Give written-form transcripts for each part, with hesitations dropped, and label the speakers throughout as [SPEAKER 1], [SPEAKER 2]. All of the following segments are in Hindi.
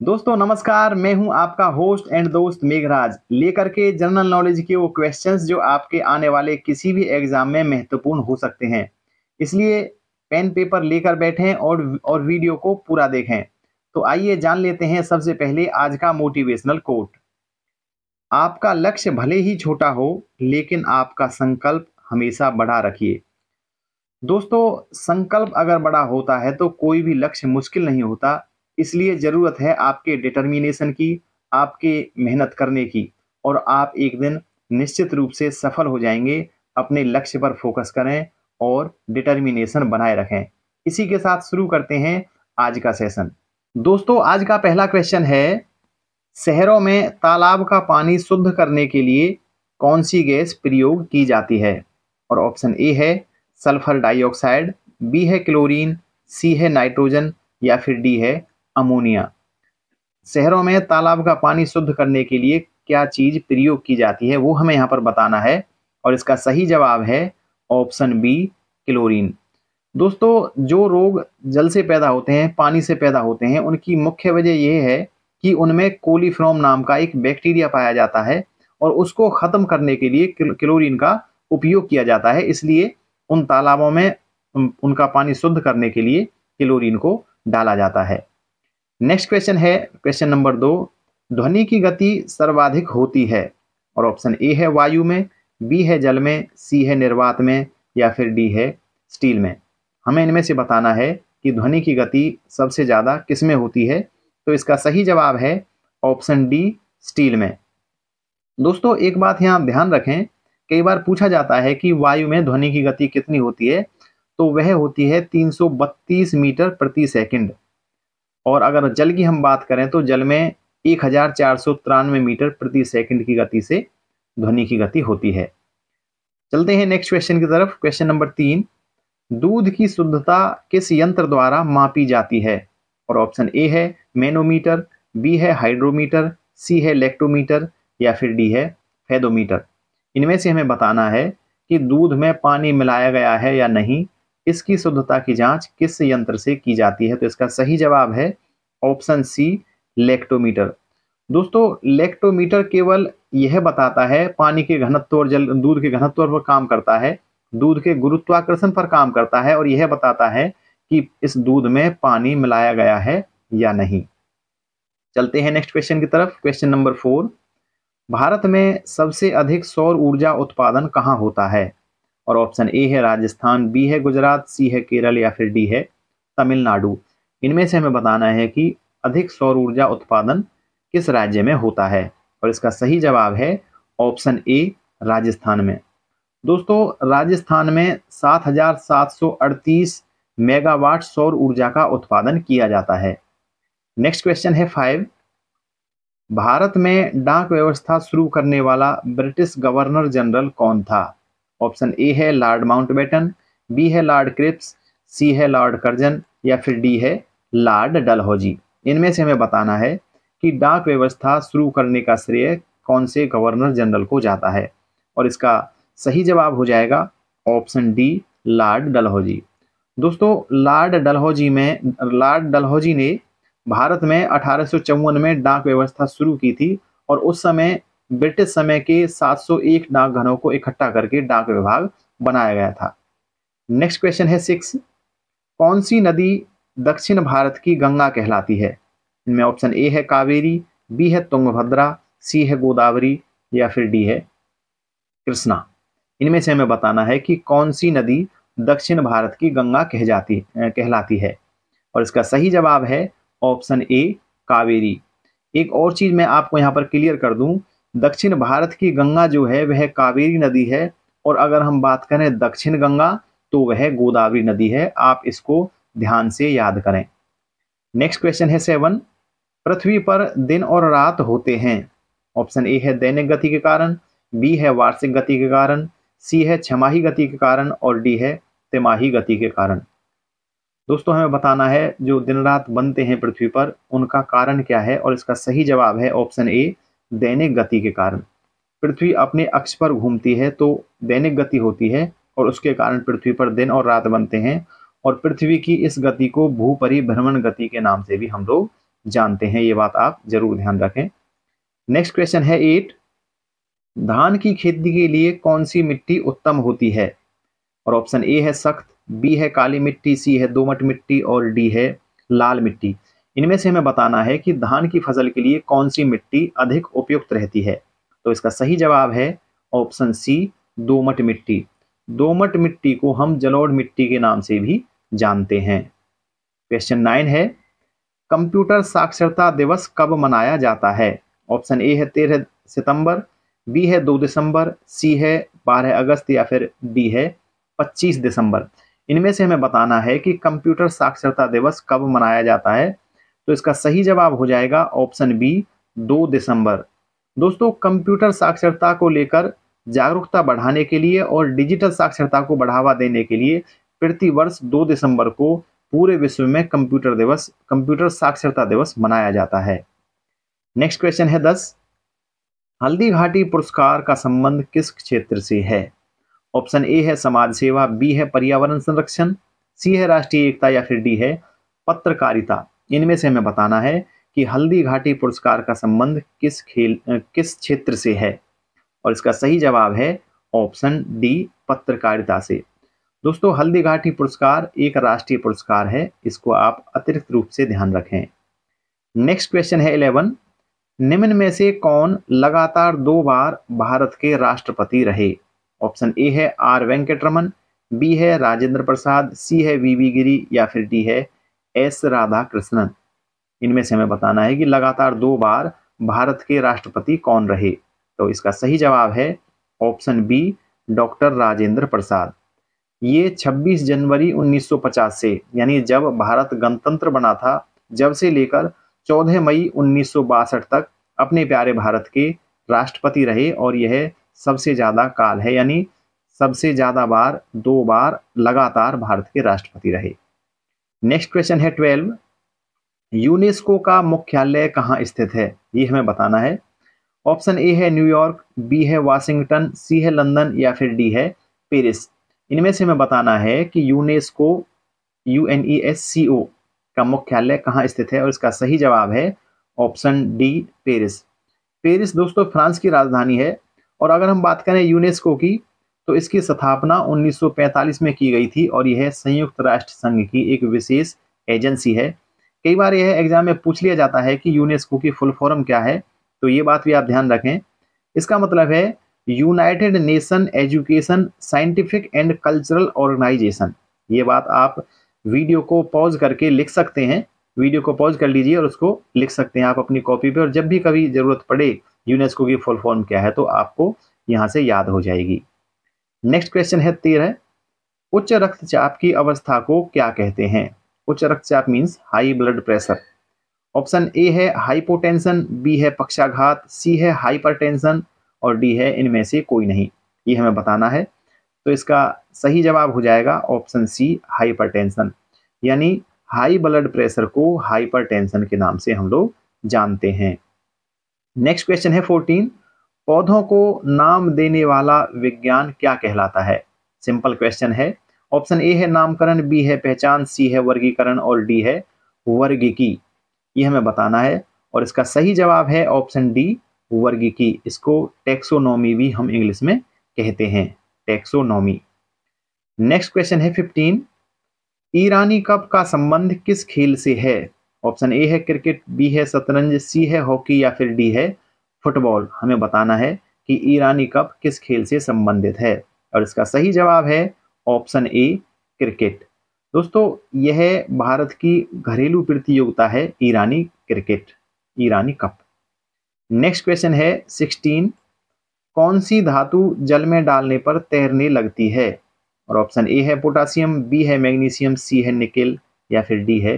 [SPEAKER 1] दोस्तों नमस्कार, मैं हूं आपका होस्ट एंड दोस्त मेघराज, लेकर के जनरल नॉलेज के वो क्वेश्चंस जो आपके आने वाले किसी भी एग्जाम में महत्वपूर्ण हो सकते हैं। इसलिए पेन पेपर लेकर बैठें और वीडियो को पूरा देखें। तो आइए जान लेते हैं सबसे पहले आज का मोटिवेशनल कोट। आपका लक्ष्य भले ही छोटा हो, लेकिन आपका संकल्प हमेशा बड़ा रखिए। दोस्तों, संकल्प अगर बड़ा होता है तो कोई भी लक्ष्य मुश्किल नहीं होता। इसलिए ज़रूरत है आपके डिटर्मिनेशन की, आपके मेहनत करने की, और आप एक दिन निश्चित रूप से सफल हो जाएंगे। अपने लक्ष्य पर फोकस करें और डिटर्मिनेशन बनाए रखें। इसी के साथ शुरू करते हैं आज का सेशन। दोस्तों, आज का पहला क्वेश्चन है, शहरों में तालाब का पानी शुद्ध करने के लिए कौन सी गैस प्रयोग की जाती है? और ऑप्शन ए है सल्फर डाइऑक्साइड, बी है क्लोरीन, सी है नाइट्रोजन, या फिर डी है अमोनिया। शहरों में तालाब का पानी शुद्ध करने के लिए क्या चीज प्रयोग की जाती है, वो हमें यहाँ पर बताना है। और इसका सही जवाब है ऑप्शन बी, क्लोरीन। दोस्तों, जो रोग जल से पैदा होते हैं, पानी से पैदा होते हैं, उनकी मुख्य वजह यह है कि उनमें कोलीफॉर्म नाम का एक बैक्टीरिया पाया जाता है और उसको खत्म करने के लिए क्लोरीन का उपयोग किया जाता है। इसलिए उन तालाबों में उनका पानी शुद्ध करने के लिए क्लोरीन को डाला जाता है। नेक्स्ट क्वेश्चन है क्वेश्चन नंबर 2, ध्वनि की गति सर्वाधिक होती है? और ऑप्शन ए है वायु में, बी है जल में, सी है निर्वात में, या फिर डी है स्टील में। हमें इनमें से बताना है कि ध्वनि की गति सबसे ज़्यादा किस में होती है। तो इसका सही जवाब है ऑप्शन डी, स्टील में। दोस्तों, एक बात यहाँ ध्यान रखें, कई बार पूछा जाता है कि वायु में ध्वनि की गति कितनी होती है, तो वह होती है 332 मीटर प्रति सेकंड। और अगर जल की हम बात करें तो जल में 1493 मीटर प्रति सेकंड की गति से ध्वनि की गति होती है। चलते हैं नेक्स्ट क्वेश्चन की तरफ। क्वेश्चन नंबर 3, दूध की शुद्धता किस यंत्र द्वारा मापी जाती है? और ऑप्शन ए है मैनोमीटर, बी है हाइड्रोमीटर, सी है लैक्टोमीटर, या फिर डी है फेदोमीटर। इनमें से हमें बताना है कि दूध में पानी मिलाया गया है या नहीं, इसकी शुद्धता की जांच किस यंत्र से की जाती है। तो इसका सही जवाब है ऑप्शन सी, लैक्टोमीटर। दोस्तों, लैक्टोमीटर केवल यह बताता है पानी के घनत्व और दूध के घनत्व पर काम करता है, दूध के गुरुत्वाकर्षण पर काम करता है, और यह बताता है कि इस दूध में पानी मिलाया गया है या नहीं। चलते हैं नेक्स्ट क्वेश्चन की तरफ। क्वेश्चन नंबर 4, भारत में सबसे अधिक सौर ऊर्जा उत्पादन कहाँ होता है? और ऑप्शन ए है राजस्थान, बी है गुजरात, सी है केरल, या फिर डी है तमिलनाडु। इनमें से हमें बताना है कि अधिक सौर ऊर्जा उत्पादन किस राज्य में होता है। और इसका सही जवाब है ऑप्शन ए, राजस्थान में। दोस्तों, राजस्थान में 7738 मेगावाट सौर ऊर्जा का उत्पादन किया जाता है। नेक्स्ट क्वेश्चन है 5, भारत में डाक व्यवस्था शुरू करने वाला ब्रिटिश गवर्नर जनरल कौन था? ऑप्शन ए है लॉर्ड माउंटबेटन, बी है लॉर्ड क्रिप्स, सी है लॉर्ड कर्जन, या फिर डी है लॉर्ड डलहौजी। इनमें से हमें बताना है कि डाक व्यवस्था शुरू करने का श्रेय कौन से गवर्नर जनरल को जाता है। और इसका सही जवाब हो जाएगा ऑप्शन डी, लॉर्ड डलहौजी। दोस्तों, लॉर्ड डलहौजी ने भारत में 1854 में डाक व्यवस्था शुरू की थी, और उस समय ब्रिटिश समय के 701 डाकघरों को इकट्ठा करके डाक विभाग बनाया गया था। नेक्स्ट क्वेश्चन है 6, कौन सी नदी दक्षिण भारत की गंगा कहलाती है? इनमें ऑप्शन ए है कावेरी, बी है तुंगभद्रा, सी है गोदावरी, या फिर डी है कृष्णा। इनमें से हमें बताना है कि कौन सी नदी दक्षिण भारत की गंगा कहलाती है। और इसका सही जवाब है ऑप्शन ए, कावेरी। एक और चीज मैं आपको यहाँ पर क्लियर कर दूं, दक्षिण भारत की गंगा जो है वह कावेरी नदी है, और अगर हम बात करें दक्षिण गंगा तो वह गोदावरी नदी है। आप इसको ध्यान से याद करें। नेक्स्ट क्वेश्चन है 7, पृथ्वी पर दिन और रात होते हैं? ऑप्शन ए है दैनिक गति के कारण, बी है वार्षिक गति के कारण, सी है छमाही गति के कारण, और डी है तिमाही गति के कारण। दोस्तों, हमें बताना है जो दिन रात बनते हैं पृथ्वी पर, उनका कारण क्या है। और इसका सही जवाब है ऑप्शन ए, दैनिक गति के कारण। पृथ्वी अपने अक्ष पर घूमती है तो दैनिक गति होती है, और उसके कारण पृथ्वी पर दिन और रात बनते हैं। और पृथ्वी की इस गति को भू परिभ्रमण गति के नाम से भी हम लोग जानते हैं, ये बात आप जरूर ध्यान रखें। नेक्स्ट क्वेश्चन है 8, धान की खेती के लिए कौन सी मिट्टी उत्तम होती है? और ऑप्शन ए है सख्त, बी है काली मिट्टी, सी है दोमट मिट्टी और डी है लाल मिट्टी। इनमें से हमें बताना है कि धान की फसल के लिए कौन सी मिट्टी अधिक उपयुक्त रहती है। तो इसका सही जवाब है ऑप्शन सी, दोमट मिट्टी। दोमट मिट्टी को हम जलोढ़ मिट्टी के नाम से भी जानते हैं। क्वेश्चन 9 है, कंप्यूटर साक्षरता दिवस कब मनाया जाता है? ऑप्शन ए है 13 सितंबर, बी है 2 दिसंबर, सी है 12 अगस्त या फिर डी है 25 दिसंबर। इनमें से हमें बताना है कि कंप्यूटर साक्षरता दिवस कब मनाया जाता है। तो इसका सही जवाब हो जाएगा ऑप्शन बी, 2 दिसंबर। दोस्तों, कंप्यूटर साक्षरता को लेकर जागरूकता बढ़ाने के लिए और डिजिटल साक्षरता को बढ़ावा देने के लिए प्रतिवर्ष 2 दिसंबर को पूरे विश्व में कंप्यूटर साक्षरता दिवस मनाया जाता है। नेक्स्ट क्वेश्चन है 10, हल्दी घाटी पुरस्कार का संबंध किस क्षेत्र से है? ऑप्शन ए है समाज सेवा, बी है पर्यावरण संरक्षण, सी है राष्ट्रीय एकता या फिर डी है पत्रकारिता। इनमें से हमें बताना है कि हल्दी घाटी पुरस्कार का संबंध किस क्षेत्र से है। और इसका सही जवाब है ऑप्शन डी, पत्रकारिता से। दोस्तों, हल्दी घाटी पुरस्कार एक राष्ट्रीय पुरस्कार है, इसको आप अतिरिक्त रूप से ध्यान रखें। नेक्स्ट क्वेश्चन है 11, निम्न में से कौन लगातार 2 बार भारत के राष्ट्रपति रहे? ऑप्शन ए है आर वेंकटरमन, बी है राजेंद्र प्रसाद, सी है वीवी गिरी या फिर डी है एस राधाकृष्णन। इनमें से हमें बताना है कि लगातार 2 बार भारत के राष्ट्रपति कौन रहे। तो इसका सही जवाब है option B, doctor Rajendra Prasad. ये 26 जनवरी 1950 से, यानी जब भारत गणतंत्र बना था, जब से लेकर 14 मई 1962 तक अपने प्यारे भारत के राष्ट्रपति रहे। और यह सबसे ज़्यादा काल है, यानी सबसे ज़्यादा बार 2 बार लगातार भारत के राष्ट्रपति रहे। नेक्स्ट क्वेश्चन है 12, यूनेस्को का मुख्यालय कहाँ स्थित है? ये हमें बताना है। ऑप्शन ए है न्यूयॉर्क, बी है वाशिंगटन, सी है लंदन या फिर डी है पेरिस। इनमें से हमें बताना है कि यूनेस्को UNESCO का मुख्यालय कहाँ स्थित है। और इसका सही जवाब है ऑप्शन डी, पेरिस। पेरिस दोस्तों फ्रांस की राजधानी है। और अगर हम बात करें यूनेस्को की, तो इसकी स्थापना 1945 में की गई थी और यह संयुक्त राष्ट्र संघ की एक विशेष एजेंसी है। कई बार यह एग्जाम में पूछ लिया जाता है कि यूनेस्को की फुल फॉर्म क्या है, तो ये बात भी आप ध्यान रखें। इसका मतलब है united nation education scientific and cultural organisation. ये बात आप वीडियो को पॉज करके लिख सकते हैं, वीडियो को पॉज कर लीजिए और उसको लिख सकते हैं आप अपनी कॉपी पे। और जब भी कभी जरूरत पड़े यूनेस्को की फुल फॉर्म क्या है, तो आपको यहाँ से याद हो जाएगी। नेक्स्ट क्वेश्चन है 13, उच्च रक्तचाप की अवस्था को क्या कहते हैं? उच्च रक्तचाप means high blood pressure. Option A है हाइपोटेंशन, बी है पक्षाघात, सी है हाइपरटेंशन और डी है इनमें से कोई नहीं। ये हमें बताना है। तो इसका सही जवाब हो जाएगा ऑप्शन सी, हाइपरटेंशन। यानी हाई ब्लड प्रेशर को हाइपरटेंशन के नाम से हम लोग जानते हैं। नेक्स्ट क्वेश्चन है 14, पौधों को नाम देने वाला विज्ञान क्या कहलाता है? सिंपल क्वेश्चन है। ऑप्शन ए है नामकरण, बी है पहचान, सी है वर्गीकरण और डी है वर्गीकी। ये हमें बताना है। और इसका सही जवाब है ऑप्शन डी, वर्गीकी। इसको टैक्सोनॉमी भी हम इंग्लिश में कहते हैं, टैक्सोनॉमी। नेक्स्ट क्वेश्चन है 15, ईरानी कप का संबंध किस खेल से है? ऑप्शन ए है क्रिकेट, बी है शतरंज, सी है हॉकी या फिर डी है फुटबॉल। हमें बताना है कि ईरानी कप किस खेल से संबंधित है। और इसका सही जवाब है ऑप्शन ए, क्रिकेट। दोस्तों, यह भारत की घरेलू प्रतियोगिता है ईरानी क्रिकेट, ईरानी कप। नेक्स्ट क्वेश्चन है 16, कौन सी धातु जल में डालने पर तैरने लगती है? और ऑप्शन ए है पोटासियम, बी है मैग्नीशियम, सी है निकेल या फिर डी है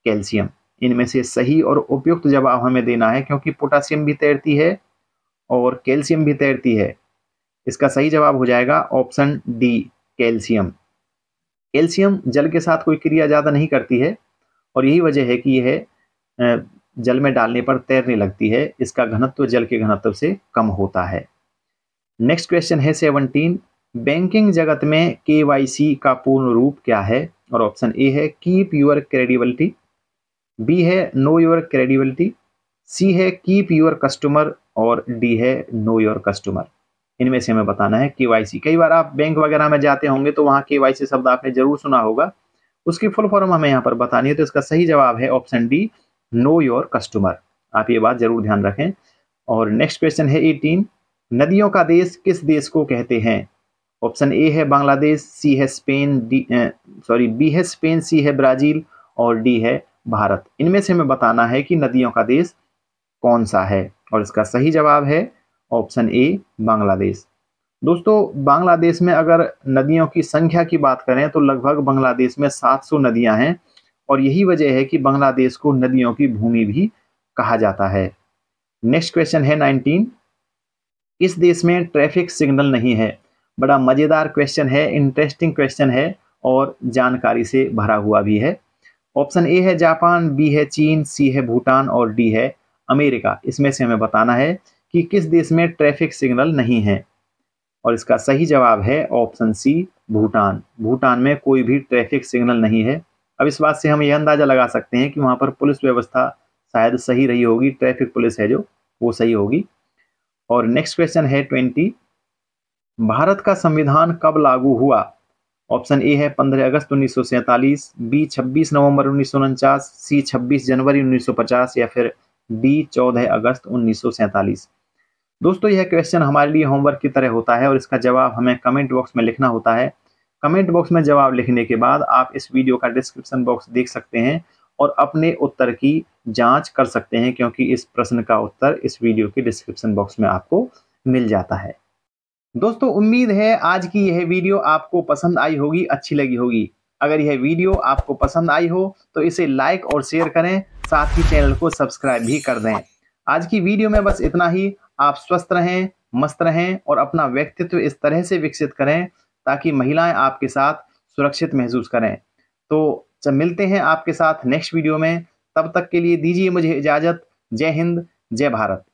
[SPEAKER 1] कैल्शियम। इनमें से सही और उपयुक्त जवाब हमें देना है, क्योंकि पोटासियम भी तैरती है और कैल्शियम भी तैरती है। इसका सही जवाब हो जाएगा ऑप्शन डी, कैल्शियम। कैल्शियम जल के साथ कोई क्रिया ज़्यादा नहीं करती है और यही वजह है कि यह जल में डालने पर तैरने लगती है। इसका घनत्व जल के घनत्व से कम होता है। नेक्स्ट क्वेश्चन है 17, बैंकिंग जगत में KYC का पूर्ण रूप क्या है? और ऑप्शन ए है कीप योर क्रेडिबिलिटी, बी है नो योर क्रेडिबिलिटी, सी है कीप योर कस्टमर और डी है नो योर कस्टमर। इनमें से हमें बताना है केवाईसी। कई बार आप बैंक वगैरह में जाते होंगे तो वहाँ केवाईसी शब्द आपने जरूर सुना होगा, उसकी फुल फॉर्म हमें यहाँ पर बतानी है। तो इसका सही जवाब है option D, know your customer. आप ये बात जरूर ध्यान रखें। और नेक्स्ट क्वेश्चन है 18, नदियों का देश किस देश को कहते हैं? ऑप्शन ए है बांग्लादेश, सी है स्पेन, बी है स्पेन, सी है ब्राजील और डी है भारत। इनमें से हमें बताना है कि नदियों का देश कौन सा है, और इसका सही जवाब है ऑप्शन ए, बांग्लादेश। दोस्तों, बांग्लादेश में अगर नदियों की संख्या की बात करें तो लगभग बांग्लादेश में 700 नदियां हैं, और यही वजह है कि बांग्लादेश को नदियों की भूमि भी कहा जाता है। नेक्स्ट क्वेश्चन है 19, इस देश में ट्रैफिक सिग्नल नहीं है? बड़ा मजेदार क्वेश्चन है, इंटरेस्टिंग क्वेश्चन है और जानकारी से भरा हुआ भी है। ऑप्शन ए है जापान, बी है चीन, सी है भूटान और डी है अमेरिका। इसमें से हमें बताना है कि किस देश में ट्रैफिक सिग्नल नहीं है, और इसका सही जवाब है ऑप्शन सी, भूटान। भूटान में कोई भी ट्रैफिक सिग्नल नहीं है। अब इस बात से हम यह अंदाजा लगा सकते हैं कि वहाँ पर पुलिस व्यवस्था शायद सही रही होगी, ट्रैफिक पुलिस है जो वो सही होगी। और नेक्स्ट क्वेश्चन है 20, भारत का संविधान कब लागू हुआ? ऑप्शन ए है 15 अगस्त 1947, बी 26 नवंबर 1949, सी 26 जनवरी 1950 या फिर डी 14 अगस्त 1947। दोस्तों, यह क्वेश्चन हमारे लिए होमवर्क की तरह होता है और इसका जवाब हमें कमेंट बॉक्स में लिखना होता है। कमेंट बॉक्स में जवाब लिखने के बाद आप इस वीडियो का डिस्क्रिप्शन बॉक्स देख सकते हैं और अपने उत्तर की जांच कर सकते हैं, क्योंकि इस प्रश्न का उत्तर इस वीडियो के डिस्क्रिप्शन बॉक्स में आपको मिल जाता है। दोस्तों, उम्मीद है आज की यह वीडियो आपको पसंद आई होगी, अच्छी लगी होगी। अगर यह वीडियो आपको पसंद आई हो तो इसे लाइक और शेयर करें, साथ ही चैनल को सब्सक्राइब भी कर दें। आज की वीडियो में बस इतना ही। आप स्वस्थ रहें, मस्त रहें और अपना व्यक्तित्व इस तरह से विकसित करें ताकि महिलाएं आपके साथ सुरक्षित महसूस करें। तो जब मिलते हैं आपके साथ नेक्स्ट वीडियो में, तब तक के लिए दीजिए मुझे इजाज़त। जय हिंद, जय भारत।